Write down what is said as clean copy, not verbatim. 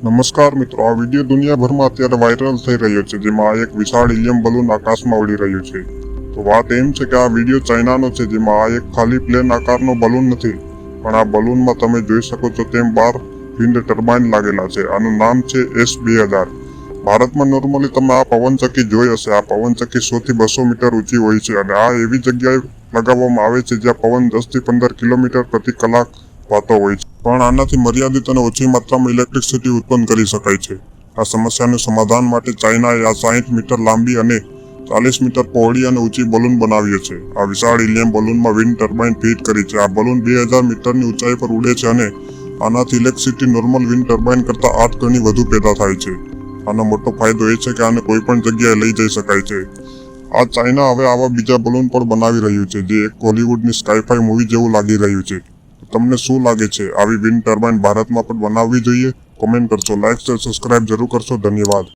નમસ્કાર મિત્રો, આ વિડીયો દુનિયાભરમાં અત્યારે વાયરલ થઈ રહ્યો છે, જેમાં એક વિશાળ હિલિયમ બલૂન આકાશમાં ઉડી રહ્યું છે. તો વાત એમ છે કે આ વિડીયો ચાઇનાનો છે, જેમાં આ એક ખાલી પ્લેન આકારનો બલૂન નથી, પણ આ બલૂનમાં તમે જોઈ શકો છો તેમ 12 વિન્ડ ટર્બાઇન લાગેલા છે. આનું નામ છે S2000. ભારતમાં નોર્મલી તમે આ પવનચક્કી જોઈ હશે. આ પવનચક્કી 100 થી 200 મીટર ઊંચી હોય છે અને આ એવી જગ્યાએ લગાવવામાં આવે છે જ્યાં પવન 10 થી 15 કિલોમીટર પ્રતિ કલાક વાતો હોય છે, પણ આનાથી મર્યાદિત અને ઓછી માત્રામાં ઇલેક્ટ્રિસિટી ઉત્પન્ન કરી શકાય છે. આ સમસ્યાનું સમાધાન માટે ચાઇનાએ આ 60 મીટર લાંબી અને 40 મીટર પહોળી અને ઊંચી બલૂન બનાવ્યો છે. આ વિશાળ હિલિયમ બલૂનમાં વિન્ડ ટર્બાઇન ફિટ કરી છે. આ બલૂન 2000 મીટરની ઊંચાઈ પર ઉડે છે અને આનાથી ઇલેક્ટ્રિસિટી નોર્મલ વિન્ડ ટર્બાઇન કરતાં 8 ગણી વધુ પેદા થાય છે. આનો મોટો ફાયદો એ છે કે આને કોઈ પણ જગ્યાએ લઈ જઈ શકાય છે. આ ચાઇના હવે આવા બીજા બલૂન પણ બનાવી રહ્યું છે, જે એક હોલિવૂડની સ્કાય-ફાઈ મૂવી જેવું લાગી રહ્યું છે. તમને શું લાગે છે, આવી વિન્ડ ટર્બાઇન ભારતમાં પણ બનાવવી જોઈએ? કોમેન્ટ કરશો, લાઇક શેર સબસ્ક્રાઇબ જરૂર કરશો. ધન્યવાદ.